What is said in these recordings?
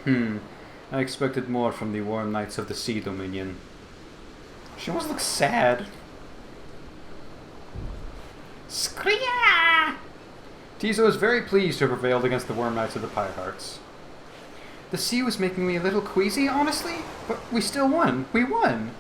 I expected more from the Worm Knights of the Sea Dominion. She almost looks sad. Skria! Tizo is very pleased to have prevailed against the Worm Knights of the Pyre. The sea was making me a little queasy, honestly, but we still won. We won!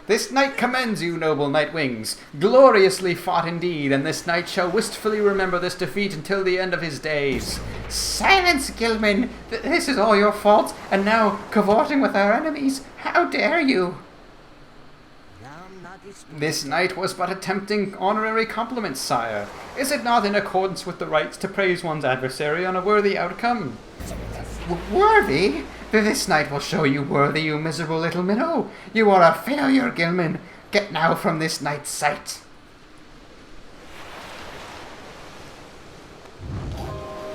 This knight commends you, noble Nightwings. Gloriously fought indeed, and this knight shall wistfully remember this defeat until the end of his days. Silence, Gilman! This is all your fault, and now cavorting with our enemies. How dare you? This knight was but attempting honorary compliments, sire. Is it not in accordance with the rights to praise one's adversary on a worthy outcome? Worthy? This night will show you worthy, you miserable little minnow. You are a failure, Gilman. Get now from this knight's sight.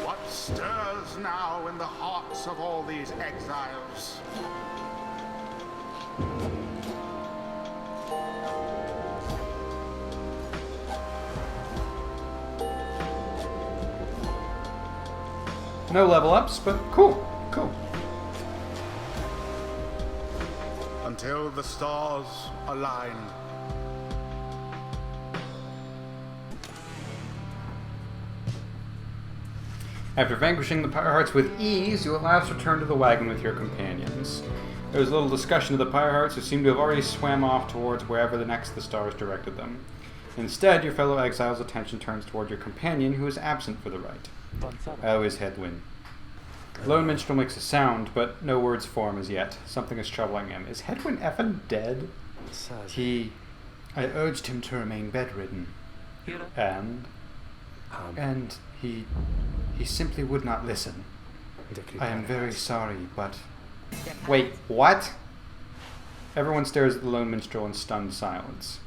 What stirs now in the hearts of all these exiles? No level ups, but cool. Cool. Until the stars align. After vanquishing the Pyrehearts with ease, you at last return to the wagon with your companions. There was little discussion of the Pyrehearts, who seemed to have already swam off towards wherever the stars directed them. Instead, your fellow exile's attention turns toward your companion, who is absent for the rite. Oh, is Hedwyn. The lone minstrel makes a sound, but no words form as yet. Something is troubling him. Is Hedwyn effing dead? I urged him to remain bedridden. And he simply would not listen. I am very sorry, but... Wait, what? Everyone stares at the lone minstrel in stunned silence.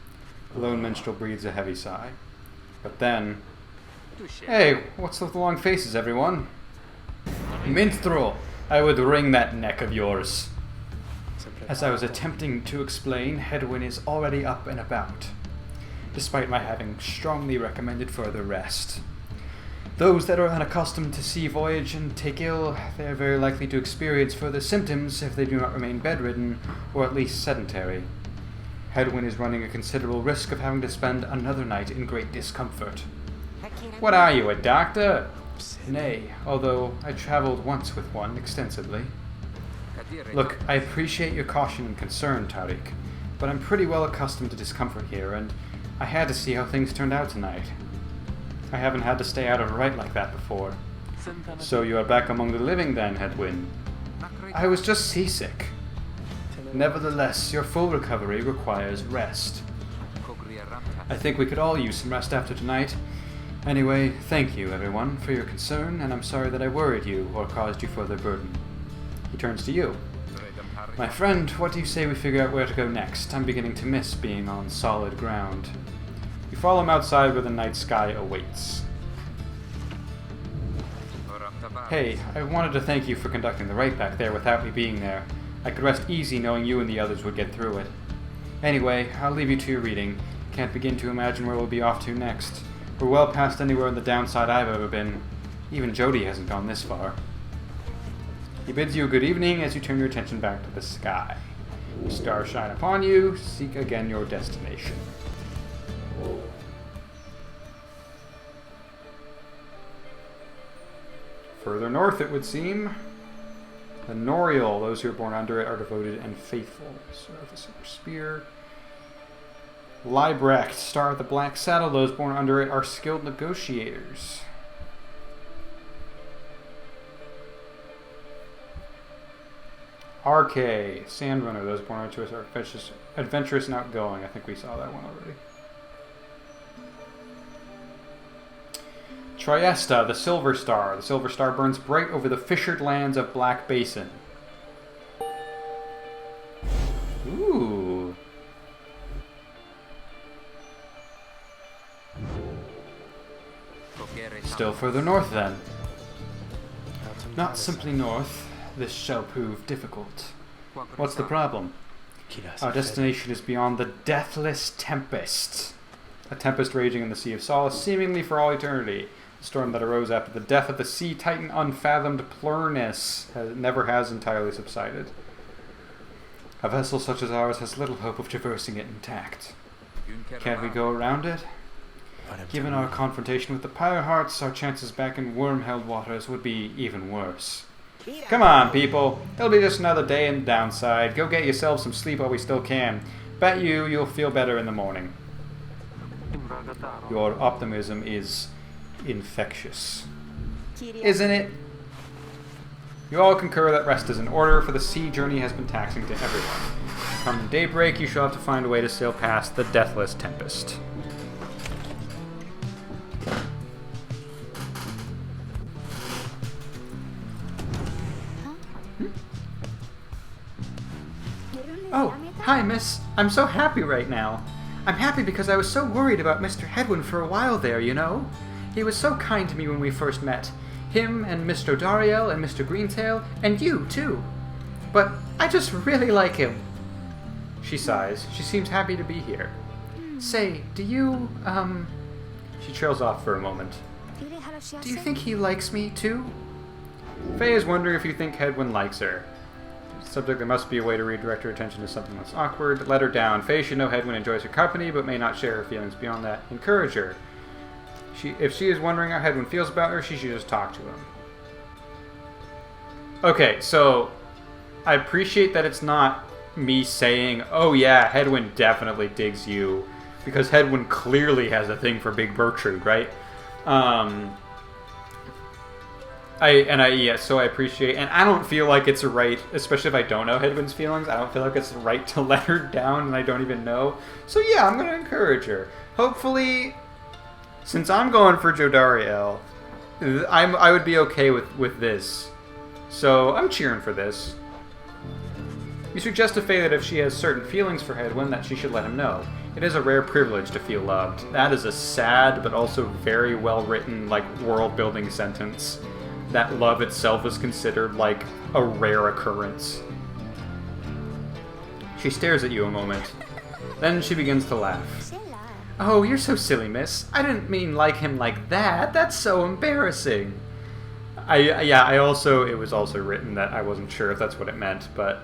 The lone minstrel breathes a heavy sigh. But then... Hey, what's with the long faces, everyone? Minstrel, I would wring that neck of yours. As I was attempting to explain, Hedwyn is already up and about, despite my having strongly recommended further rest. Those that are unaccustomed to sea voyage and take ill, they are very likely to experience further symptoms if they do not remain bedridden, or at least sedentary. Hedwyn is running a considerable risk of having to spend another night in great discomfort. What are you, a doctor? Nay, although I traveled once with one extensively. Look, I appreciate your caution and concern, Tariq, but I'm pretty well accustomed to discomfort here, and I had to see how things turned out tonight. I haven't had to stay out of a rite like that before. So you are back among the living then, Hedwyn? I was just seasick. Nevertheless, your full recovery requires rest. I think we could all use some rest after tonight. Anyway, thank you, everyone, for your concern, and I'm sorry that I worried you or caused you further burden. He turns to you. My friend, what do you say we figure out where to go next? I'm beginning to miss being on solid ground. You follow him outside where the night sky awaits. Hey, I wanted to thank you for conducting the rite back there without me being there. I could rest easy knowing you and the others would get through it. Anyway, I'll leave you to your reading. Can't begin to imagine where we'll be off to next. We're well past anywhere on the downside I've ever been. Even Jody hasn't gone this far. He bids you a good evening as you turn your attention back to the sky. The stars shine upon you. Seek again your destination. Further north, it would seem. The Noriel, those who are born under it, are devoted and faithful. Star of the Silver Spear. Librecht, Star of the Black Saddle, those born under it are skilled negotiators. RK, Sandrunner, those born under it are adventurous and outgoing. I think we saw that one already. Triesta, the Silver Star. The Silver Star burns bright over the fissured lands of Black Basin. Ooh. Still further north, then. Not simply north. This shall prove difficult. What's the problem? Our destination is beyond the deathless tempest. A tempest raging in the Sea of Solace, seemingly for all eternity. The storm that arose after the death of the sea titan unfathomed Plurnus never has entirely subsided. A vessel such as ours has little hope of traversing it intact. Can't we go around it? Given our confrontation with the Pyre Hearts, our chances back in worm-held waters would be even worse. Come on, people. It'll be just another day in the downside. Go get yourselves some sleep while we still can. Bet you'll feel better in the morning. Your optimism is infectious. Isn't it? You all concur that rest is in order, for the sea journey has been taxing to everyone. Come daybreak, you shall have to find a way to sail past the deathless tempest. Oh, hi, miss. I'm so happy right now. I'm happy because I was so worried about Mr. Hedwyn for a while there, you know? He was so kind to me when we first met. Him and Mr. Jodariel and Mr. Greentail, and you, too. But I just really like him. She sighs. She seems happy to be here. Say, do you, She trails off for a moment. Do you think he likes me, too? Faye is wondering if you think Hedwyn likes her. Subject, there must be a way to redirect her attention to something less awkward. Let her down. Faye should know Hedwyn enjoys her company, but may not share her feelings beyond that. Encourage her. If she is wondering how Hedwyn feels about her, she should just talk to him. Okay, so I appreciate that it's not me saying, oh yeah, Hedwyn definitely digs you, because Hedwyn clearly has a thing for Big Bertrude, right? So I appreciate, and I don't feel like it's right, especially if I don't know Hedwyn's feelings, I don't feel like it's right to let her down and I don't even know. So yeah, I'm going to encourage her. Hopefully, since I'm going for Jodariel, I would be okay with this. So I'm cheering for this. You suggest to Faye that if she has certain feelings for Hedwyn, that she should let him know. It is a rare privilege to feel loved. That is a sad, but also very well-written, like, world-building sentence. That love itself is considered, like, a rare occurrence. She stares at you a moment. Then she begins to laugh. Oh, you're so silly, miss. I didn't mean like him like that. That's so embarrassing. It was also written that I wasn't sure if that's what it meant, but...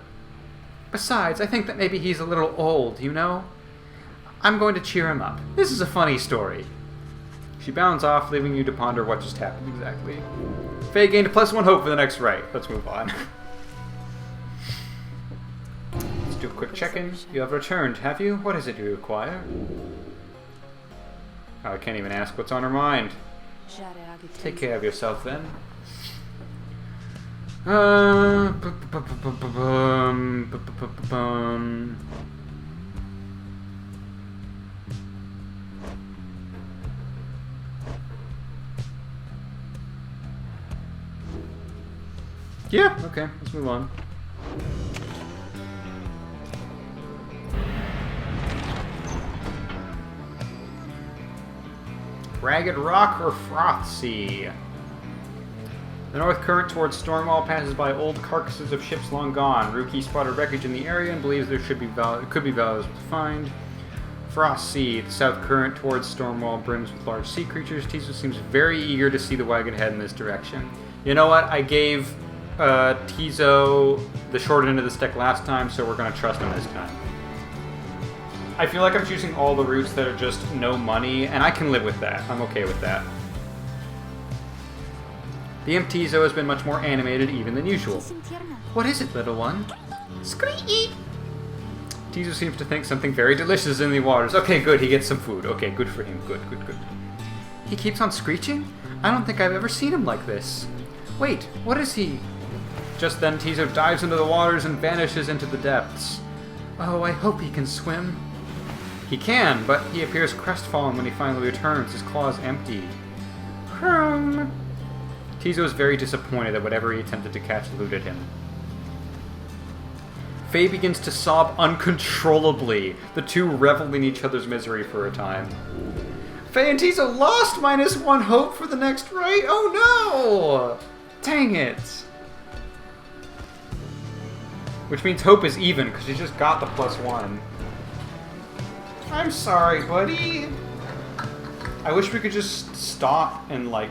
Besides, I think that maybe he's a little old, you know? I'm going to cheer him up. This is a funny story. She bounds off, leaving you to ponder what just happened exactly. Faye gained a +1 hope for the next right. Let's move on. Let's do a quick check-in. You have returned, have you? What is it you require? Oh, I can't even ask what's on her mind. Take care of yourself, then. Yeah, okay, let's move on. Ragged Rock or Froth Sea? The north current towards Stormwall passes by old carcasses of ships long gone. Rukey spotted wreckage in the area and believes there could be valuables to find. Frost Sea. The south current towards Stormwall brims with large sea creatures. Tizo seems very eager to see the wagon head in this direction. You know what? I gave Tizo the short end of the stick last time, so we're going to trust him this time. I feel like I'm choosing all the routes that are just no money, and I can live with that. I'm okay with that. The imp Tizo has been much more animated even than usual. What is it, little one? Screech! Tizo seems to think something very delicious is in the waters. Okay, good, he gets some food. Okay, good for him. Good. He keeps on screeching? I don't think I've ever seen him like this. Wait, what is he? Just then, Tizo dives into the waters and vanishes into the depths. Oh, I hope he can swim. He can, but he appears crestfallen when he finally returns, his claws empty. Tizo is very disappointed that whatever he attempted to catch eluded him. Faye begins to sob uncontrollably. The two revel in each other's misery for a time. Faye and Tizo lost -1 hope for the next right? Oh no! Dang it! Which means hope is even, because she just got the +1. I'm sorry, buddy. I wish we could just stop and, like,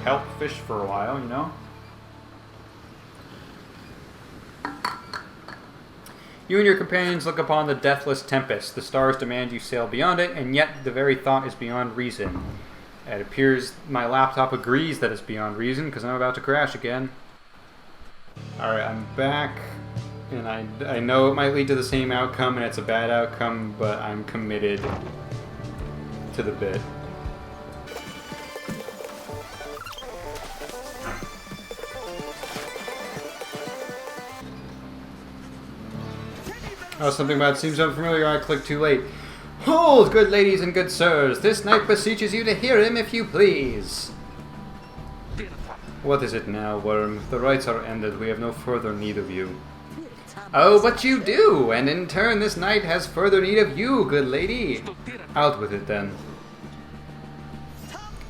help fish for a while, you know? You and your companions look upon the deathless tempest. The stars demand you sail beyond it, and yet the very thought is beyond reason. It appears my laptop agrees that it's beyond reason, because I'm about to crash again. Alright, I'm back, and I know it might lead to the same outcome, and it's a bad outcome, but I'm committed to the bit. Oh, something about it seems unfamiliar. I clicked too late. Hold, good ladies and good sirs. This knight beseeches you to hear him if you please. What is it now, Worm? The rites are ended. We have no further need of you. Oh, but you do, and in turn this knight has further need of you, good lady. Out with it then.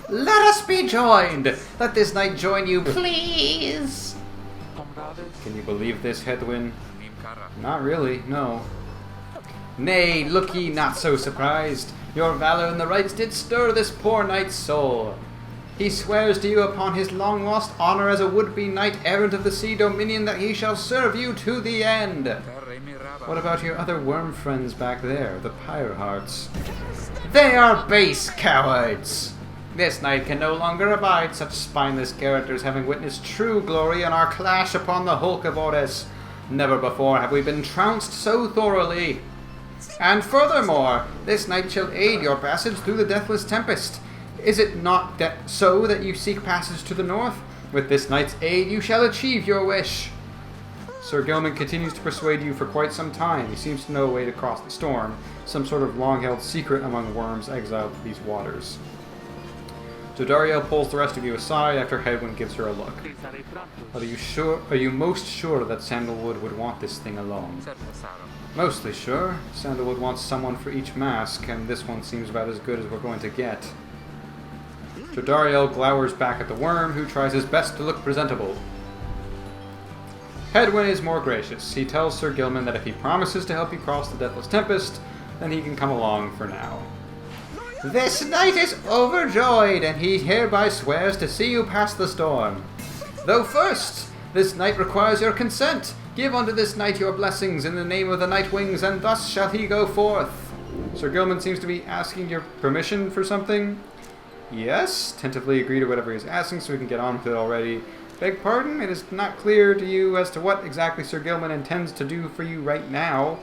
Let us be joined. Let this knight join you, please. Can you believe this, Hedwyn? Not really, no. Nay, look ye not so surprised. Your valor in the rites did stir this poor knight's soul. He swears to you upon his long-lost honor as a would-be knight-errant of the sea dominion that he shall serve you to the end. What about your other worm friends back there, the Pyre hearts? They are base cowards! This knight can no longer abide such spineless characters, having witnessed true glory in our clash upon the hulk of Ores. Never before have we been trounced so thoroughly. And furthermore, this knight shall aid your passage through the deathless tempest. Is it not so that you seek passage to the north? With this knight's aid you shall achieve your wish. Sir Gilman continues to persuade you for quite some time. He seems to know a way to cross the storm, some sort of long-held secret among worms exiled to these waters. Jodariel pulls the rest of you aside after Hedwyn gives her a look. Are you most sure that Sandalwood would want this thing alone? Mostly sure. Sandalwood wants someone for each mask, and this one seems about as good as we're going to get. Jodariel glowers back at the worm, who tries his best to look presentable. Hedwyn is more gracious. He tells Sir Gilman that if he promises to help you cross the Deathless Tempest, then he can come along for now. This knight is overjoyed, and he hereby swears to see you pass the storm. Though first, this knight requires your consent. Give unto this knight your blessings in the name of the Nightwings, and thus shall he go forth. Sir Gilman seems to be asking your permission for something. Yes, tentatively agree to whatever he's asking so we can get on with it already. Beg pardon? It is not clear to you as to what exactly Sir Gilman intends to do for you right now.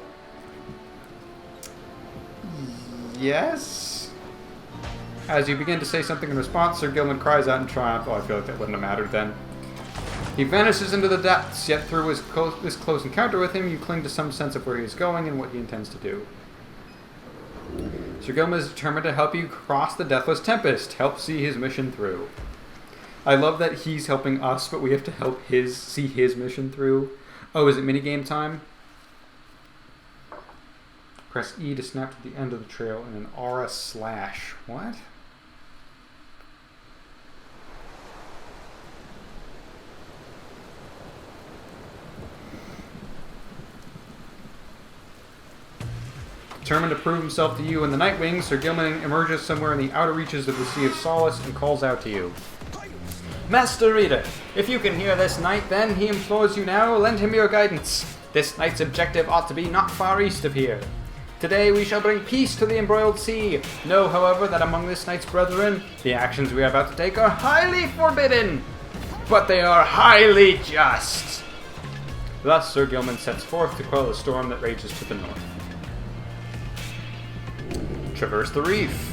Yes? As you begin to say something in response, Sir Gilman cries out in triumph. Oh, I feel like that wouldn't have mattered then. He vanishes into the depths, yet through this close encounter with him, you cling to some sense of where he is going and what he intends to do. Sir Gilman is determined to help you cross the Deathless Tempest, help see his mission through. I love that he's helping us, but we have to help see his mission through. Oh, is it minigame time? Press E to snap to the end of the trail and an RS slash. What? Determined to prove himself to you and the Nightwings, Sir Gilman emerges somewhere in the outer reaches of the Sea of Solace and calls out to you. Master Reader, if you can hear this knight, then he implores you now, lend him your guidance. This knight's objective ought to be not far east of here. Today we shall bring peace to the embroiled sea. Know, however, that among this knight's brethren, the actions we are about to take are highly forbidden, but they are highly just. Thus Sir Gilman sets forth to quell the storm that rages to the north. Traverse the reef.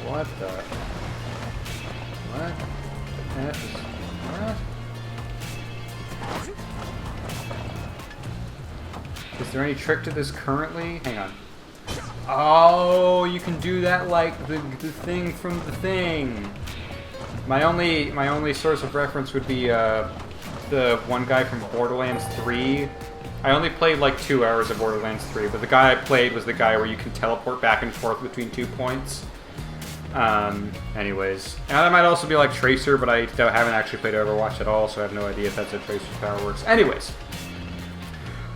What the? What? What? Is there any trick to this currently? Hang on. Oh, you can do that like the thing from the thing. My only source of reference would be the one guy from Borderlands 3. I only played like 2 hours of Borderlands 3, but the guy I played was the guy where you can teleport back and forth between 2 points. Anyways. And that might also be like Tracer, but I haven't actually played Overwatch at all, so I have no idea if that's how Tracer's power works. Anyways.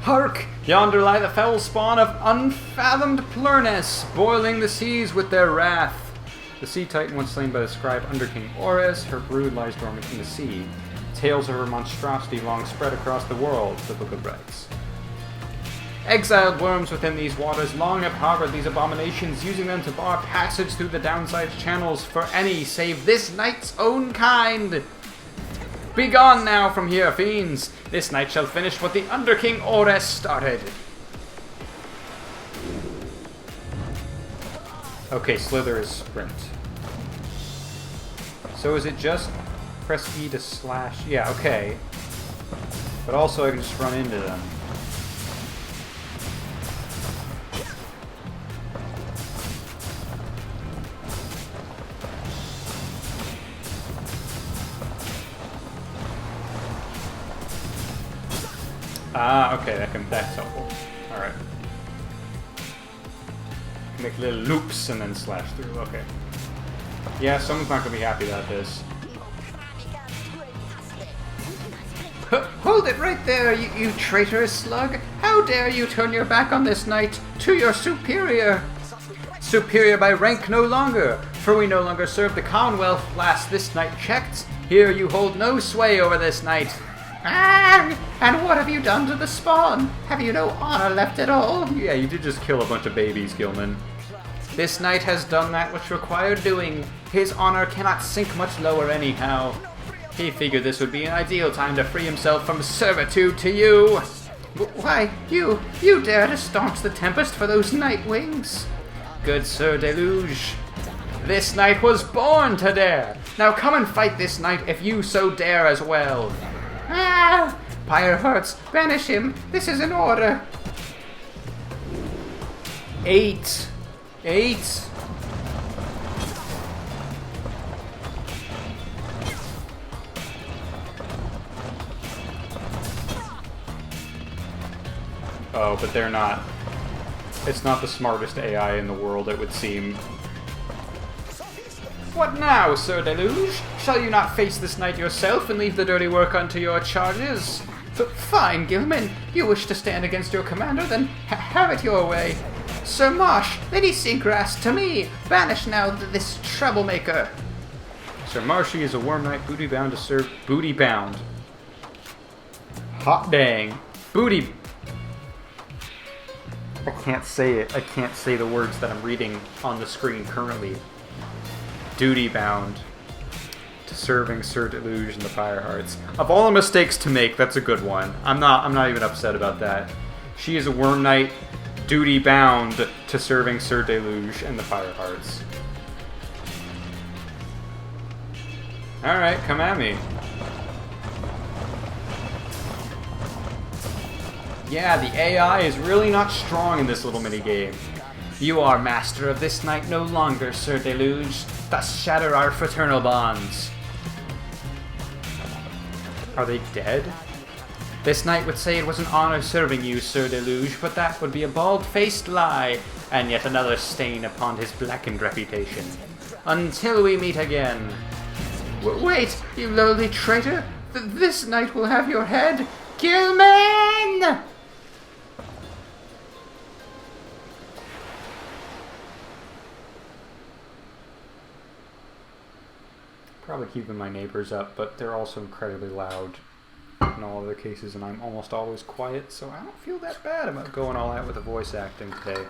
Hark! Yonder lie the foul spawn of unfathomed Plurness, boiling the seas with their wrath. The sea titan once slain by the scribe Underking Ores, her brood lies dormant in the sea. Tales of her monstrosity long spread across the world, the book of writes. Exiled worms within these waters long have harbored these abominations, using them to bar passage through the downside channels for any save this night's own kind. Begone now from here, fiends! This night shall finish what the Underking Ores started. Okay, slither is sprint. So is it just press E to slash? Yeah, okay. But also I can just run into them. Ah, okay, that's helpful. Alright. Make little loops and then slash through, okay. Yeah, someone's not gonna be happy about this. Hold it right there, you traitorous slug! How dare you turn your back on this knight to your superior? Superior by rank no longer, for we no longer serve the Commonwealth, last this night checked. Here you hold no sway over this night. Ah! And what have you done to the spawn? Have you no honor left at all? Yeah, you did just kill a bunch of babies, Gilman. This knight has done that which required doing. His honor cannot sink much lower anyhow. He figured this would be an ideal time to free himself from servitude to you. Why, you dare to staunch the Tempest for those night wings? Good Sir Deluge, this knight was born to dare. Now come and fight this knight if you so dare as well. Ah! Pyre hurts. Banish him. This is an order. 8. Oh, but they're not. It's not the smartest AI in the world, it would seem. What now, Sir Deluge? Shall you not face this knight yourself and leave the dirty work unto your charges? Fine, Gilman. You wish to stand against your commander, then have it your way. Sir Marsh, Lady Seagrass, to me. Banish now this troublemaker. Sir Marshy is a worm knight booty bound to serve booty bound. Hot dang. Booty. I can't say it. I can't say the words that I'm reading on the screen currently. Duty bound to serving Sir Deluge and the Pyre Hearts. Of all the mistakes to make, that's a good one. I'm not even upset about that. She is a worm knight, duty bound to serving Sir Deluge and the Pyre Hearts. Alright, come at me. Yeah, the AI is really not strong in this little minigame. You are master of this night no longer, Sir Deluge. Thus shatter our fraternal bonds. Are they dead? This knight would say it was an honor serving you, Sir Deluge, but that would be a bald-faced lie, and yet another stain upon his blackened reputation. Until we meet again. Wait, you lowly traitor! This knight will have your head! Gilman! Probably keeping my neighbors up, but they're also incredibly loud in all other cases, and I'm almost always quiet, so I don't feel that bad about going all out with the voice acting today.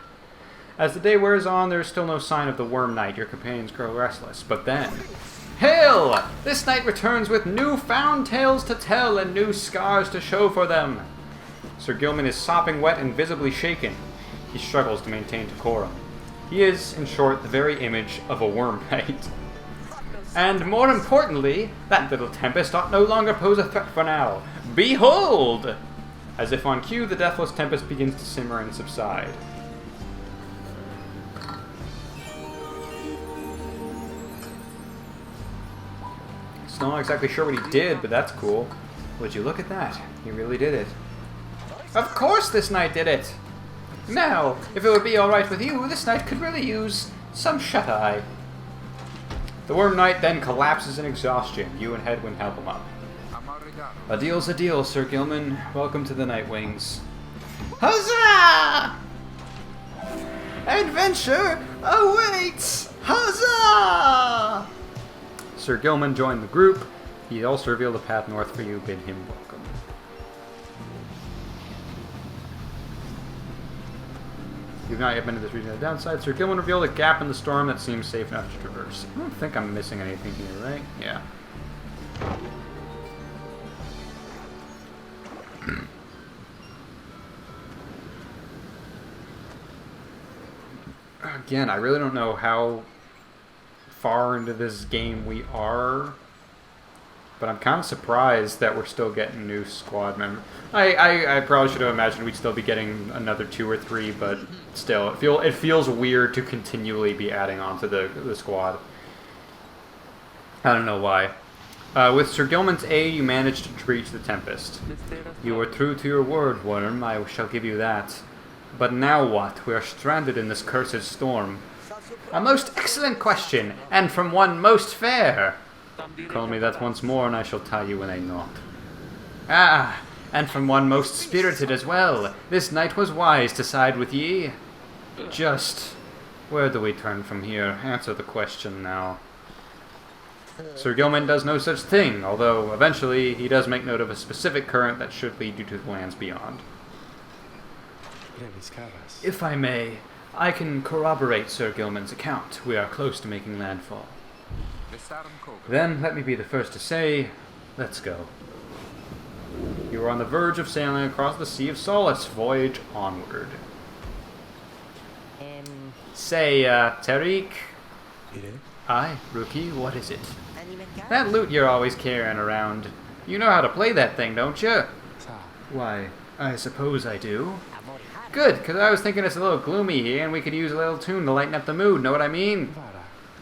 As the day wears on, there is still no sign of the Worm Knight. Your companions grow restless, but then... Hail! This night returns with newfound tales to tell and new scars to show for them. Sir Gilman is sopping wet and visibly shaken. He struggles to maintain decorum. He is, in short, the very image of a Worm Knight. And more importantly, that little Tempest ought no longer pose a threat for now. Behold! As if on cue, the deathless Tempest begins to simmer and subside. Still not exactly sure what he did, but that's cool. Would you look at that? He really did it. Of course this knight did it! Now, if it would be alright with you, this knight could really use some shut-eye. The Worm Knight then collapses in exhaustion. You and Hedwyn help him up. A deal's a deal, Sir Gilman. Welcome to the Nightwings. Huzzah! Adventure awaits! Huzzah! Sir Gilman joined the group. He also revealed a path north for you. Bid him welcome. You've not yet been to this region of the downside. Sir Gilman revealed a gap in the storm that seems safe enough to traverse. I don't think I'm missing anything here, right? Yeah. Again, I really don't know how far into this game we are, but I'm kind of surprised that we're still getting new squad members. I probably should have imagined we'd still be getting another 2 or 3, but still, it feels weird to continually be adding on to the squad. I don't know why. With Sir Gilman's aid, you managed to reach the Tempest. You were true to your word, Wyrm, I shall give you that. But now what? We are stranded in this cursed storm. A most excellent question, and from one most fair. Call me that once more, and I shall tie you in a knot. Ah, and from one most spirited as well. This knight was wise to side with ye. Just, where do we turn from here? Answer the question now. Sir Gilman does no such thing, although eventually he does make note of a specific current that should lead you to the lands beyond. If I may, I can corroborate Sir Gilman's account. We are close to making landfall. Then, let me be the first to say, let's go. You are on the verge of sailing across the Sea of Solace. Voyage onward. Say, Tariq. Aye, Rukey, what is it? That lute you're always carrying around. You know how to play that thing, don't you? Why, I suppose I do. Good, because I was thinking it's a little gloomy here and we could use a little tune to lighten up the mood, know what I mean?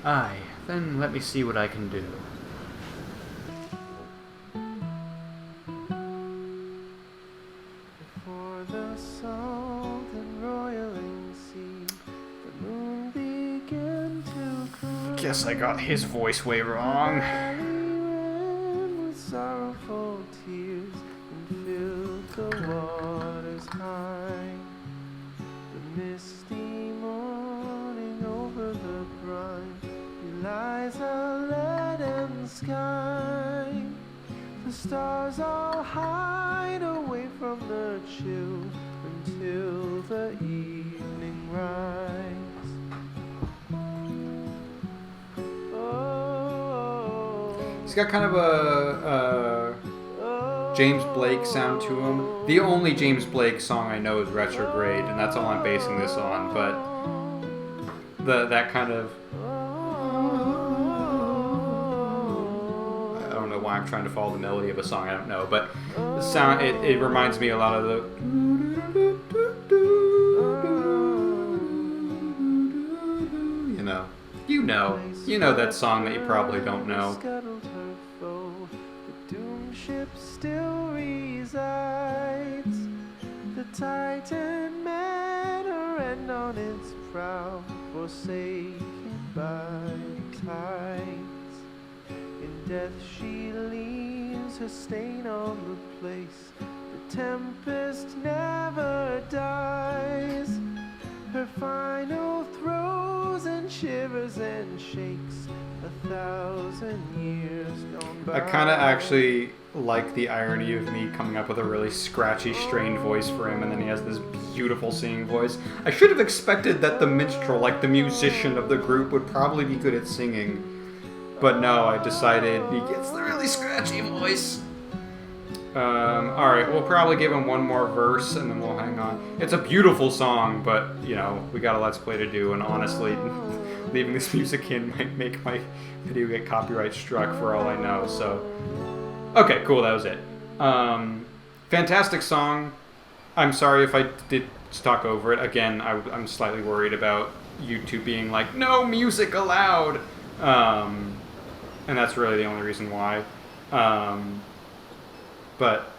Aye, then let me see what I can do. Before the salt and roiling sea, the moon began to cool. Guess I got his voice way wrong. With sorrowful tears and filled the waters high. The misty morning over the brine lies a leaden sky. The stars all hide away from the chill until the evening rise. Oh, he's got kind of a James Blake sound to him. The only James Blake song I know is Retrograde, and that's all I'm basing this on, but that kind of... I don't know why I'm trying to follow the melody of a song, I don't know, but the sound, it reminds me a lot of the... You know that song that you probably don't know. Ship still resides. The Titan met her end on its prow, forsaken by tides. In death she leaves her stain on the place. The tempest never dies. Her final throes and shivers and shakes 1,000 years gone by. I kind of actually like the irony of me coming up with a really scratchy, strained voice for him, and then he has this beautiful singing voice. I should have expected that the minstrel, like the musician of the group, would probably be good at singing. But no, I decided he gets the really scratchy voice. Alright, we'll probably give him one more verse, and then we'll hang on. It's a beautiful song, but, you know, we got a Let's Play to do, and honestly, leaving this music in might make my video get copyright struck for all I know, so... Okay, cool, that was it. Fantastic song. I'm sorry if I did talk over it. Again, I'm slightly worried about YouTube being like, no music allowed! And that's really the only reason why. But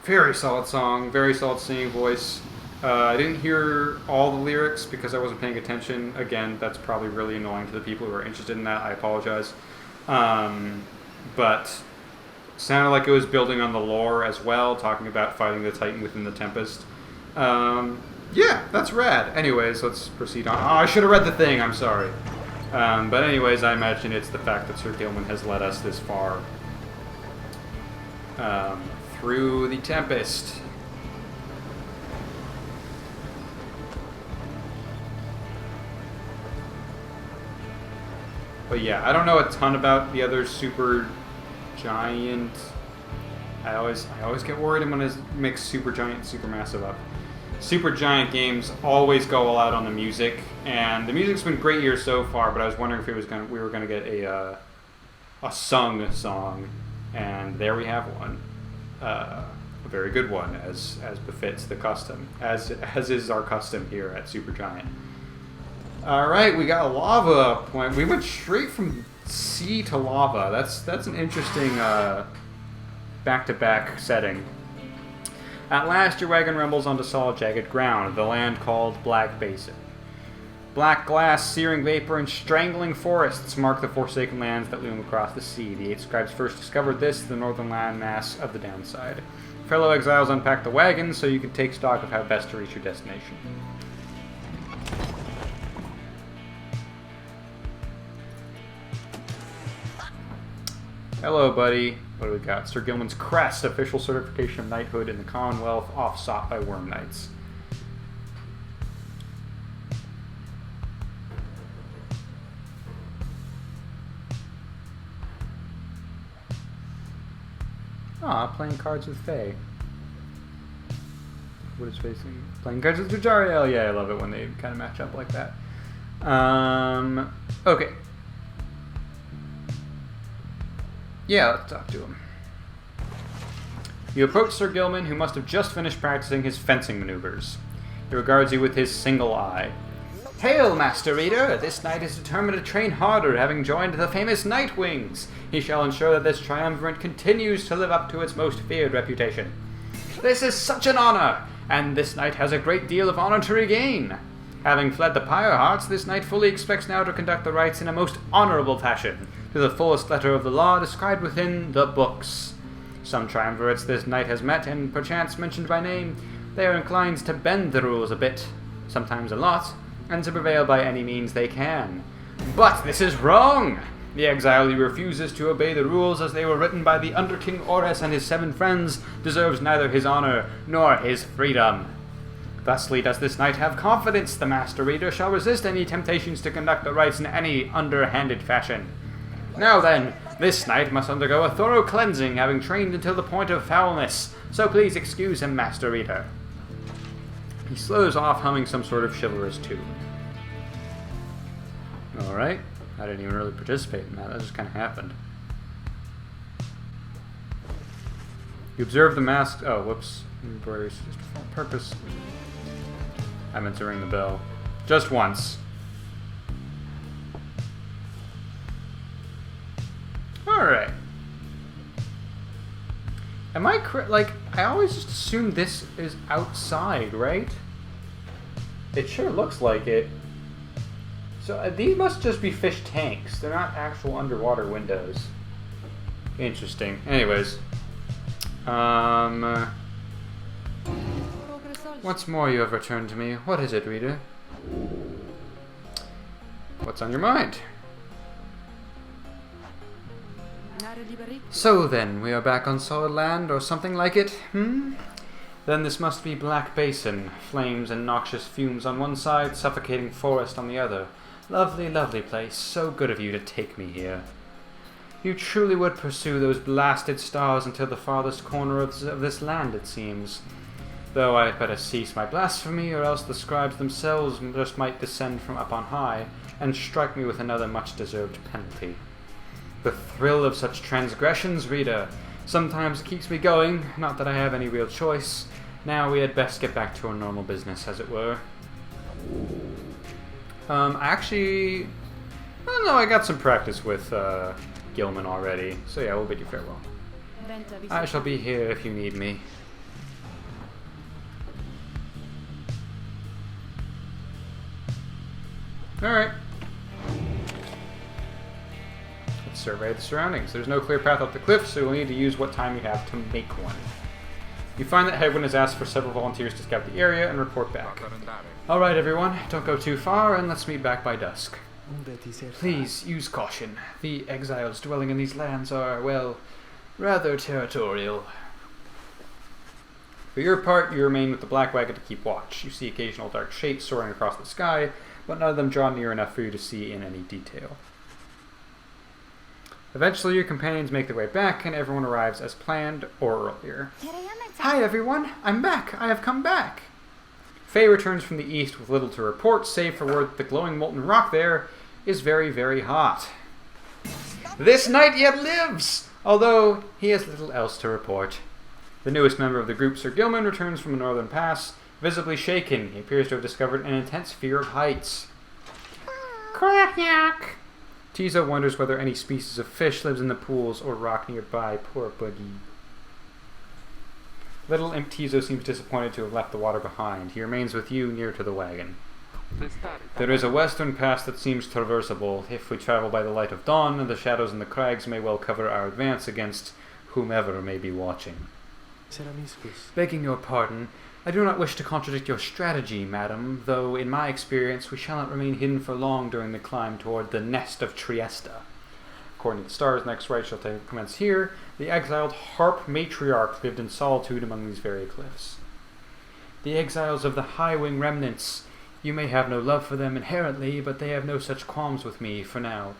very solid song, very solid singing voice. I didn't hear all the lyrics because I wasn't paying attention. Again, that's probably really annoying to the people who are interested in that. I apologize. But sounded like it was building on the lore as well, talking about fighting the Titan within the Tempest. Yeah, that's rad. Anyways, let's proceed on. Oh, I should have read the thing. I'm sorry. But anyways, I imagine it's the fact that Sir Gilman has led us this far through the Tempest. But yeah, I don't know a ton about the other Supergiant. I always get worried I'm gonna mix Supergiant and Supermassive up. Supergiant games always go all out on the music, and the music's been great here so far. But I was wondering if we were gonna get a sung song, and there we have one, a very good one, as befits the custom, as is our custom here at Supergiant. All right, we got a lava point. We went straight from sea to lava. That's an interesting back-to-back setting. At last, your wagon rumbles onto solid, jagged ground, the land called Black Basin. Black glass, searing vapor, and strangling forests mark the forsaken lands that loom across the sea. The 8 scribes first discovered this, the northern landmass of the downside. Fellow exiles unpacked the wagon so you could take stock of how best to reach your destination. Hello, buddy. What do we got? Sir Gilman's crest, official certification of knighthood in the Commonwealth, oft sought by worm knights. Ah, playing cards with Faye. What is facing? Playing cards with Jodariel. Yeah, I love it when they kind of match up like that. Okay. Yeah, let's talk to him. You approach Sir Gilman, who must have just finished practicing his fencing maneuvers. He regards you with his single eye. Hail, Master Reader! This knight is determined to train harder, having joined the famous Nightwings. He shall ensure that this triumvirate continues to live up to its most feared reputation. This is such an honor, and this knight has a great deal of honor to regain. Having fled the Pyre hearts, this knight fully expects now to conduct the rites in a most honorable fashion, to the fullest letter of the law described within the books. Some triumvirates this knight has met, and perchance mentioned by name, they are inclined to bend the rules a bit, sometimes a lot, and to prevail by any means they can. But this is wrong! The exile who refuses to obey the rules as they were written by the Under-King Ores and his 7 friends deserves neither his honor nor his freedom. Thusly does this knight have confidence the Master Reader shall resist any temptations to conduct the rites in any underhanded fashion. Now then, this knight must undergo a thorough cleansing, having trained until the point of foulness, so please excuse him, Master Reader. He slows off, humming some sort of chivalrous tune. Alright, I didn't even really participate in that just kind of happened. You observe the mask. Oh, whoops. Embroidery just for purpose. I meant to ring the bell. Just once. Alright. Am I correct? Like, I always just assumed this is outside, right? It sure looks like it. So these must just be fish tanks. They're not actual underwater windows. Interesting. Anyways. Once more you have returned to me. What is it, reader? What's on your mind? So then, we are back on solid land, or something like it, Then this must be Black Basin. Flames and noxious fumes on one side, suffocating forest on the other. Lovely, lovely place. So good of you to take me here. You truly would pursue those blasted stars until the farthest corner of this land, it seems. Though I had better cease my blasphemy, or else the scribes themselves just might descend from up on high, and strike me with another much-deserved penalty. The thrill of such transgressions, reader, sometimes keeps me going, not that I have any real choice. Now we had best get back to our normal business, as it were. Actually, well, no, I got some practice with Gilman already, so yeah, we'll bid you farewell. I shall be here if you need me. Alright. Let's survey the surroundings. There's no clear path up the cliff, so you'll need to use what time you have to make one. You find that Hedwyn has asked for several volunteers to scout the area and report back. Alright everyone, don't go too far and let's meet back by dusk. Please use caution. The exiles dwelling in these lands are, well, rather territorial. For your part, you remain with the Black Wagon to keep watch. You see occasional dark shapes soaring across the sky, but none of them draw near enough for you to see in any detail. Eventually, your companions make their way back, and everyone arrives as planned or earlier. Hi everyone, I'm back. I have come back. Faye returns from the east with little to report, save for word that the glowing molten rock there is very, very hot. This knight yet lives, although he has little else to report. The newest member of the group, Sir Gilman, returns from the northern pass, visibly shaken. He appears to have discovered an intense fear of heights. Quack-yak! Tizo wonders whether any species of fish lives in the pools or rock nearby. Poor Boogie. Little Imp Tizo seems disappointed to have left the water behind. He remains with you near to the wagon. There is a western pass that seems traversable. If we travel by the light of dawn, the shadows in the crags may well cover our advance against whomever may be watching. Begging your pardon, I do not wish to contradict your strategy, madam, though in my experience we shall not remain hidden for long during the climb toward the nest of Trieste. According to the stars, next rite shall commence here. The exiled harp matriarch lived in solitude among these very cliffs. The exiles of the high-wing remnants. You may have no love for them inherently, but they have no such qualms with me for now.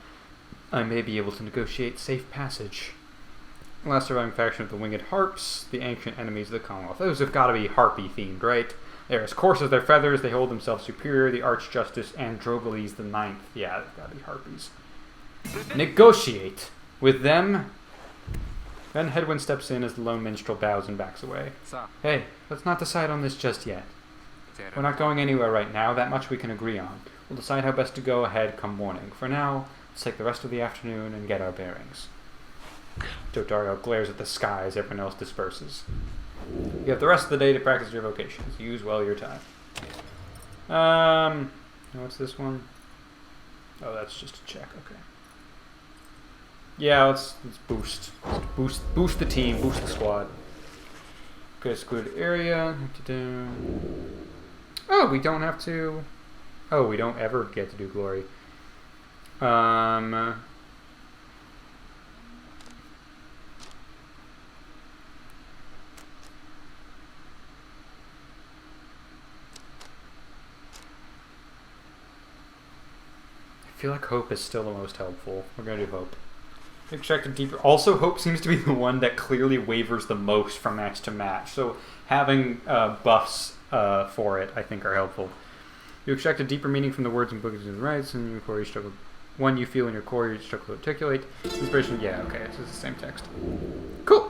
I may be able to negotiate safe passage. The last surviving faction of the Winged Harps, the ancient enemies of the Commonwealth. Those have got to be harpy themed, right? They're as coarse as their feathers, they hold themselves superior, the Archjustice Androgeles the Ninth. Yeah, they've got to be harpies. Negotiate with them. Then Hedwyn steps in as the lone minstrel bows and backs away. Hey, let's not decide on this just yet. We're not going anywhere right now, that much we can agree on. We'll decide how best to go ahead come morning. For now, let's take the rest of the afternoon and get our bearings. Jodariel glares at the sky as everyone else disperses. You have the rest of the day to practice your vocations. Use well your time. What's this one? Oh, that's just a check, okay. Yeah, let's boost. Let's boost the team, boost the squad. Okay, secluded area. Oh, we don't have to. Oh, we don't ever get to do glory. I feel like hope is still the most helpful. We're gonna do hope. Extract a deeper. Also, hope seems to be the one that clearly wavers the most from match to match. So having buffs for it, I think, are helpful. You extract a deeper meaning from the words and books and rights, and your core you struggle. One you feel in your core, you struggle to articulate. Inspiration, yeah, okay, it's the same text. Cool.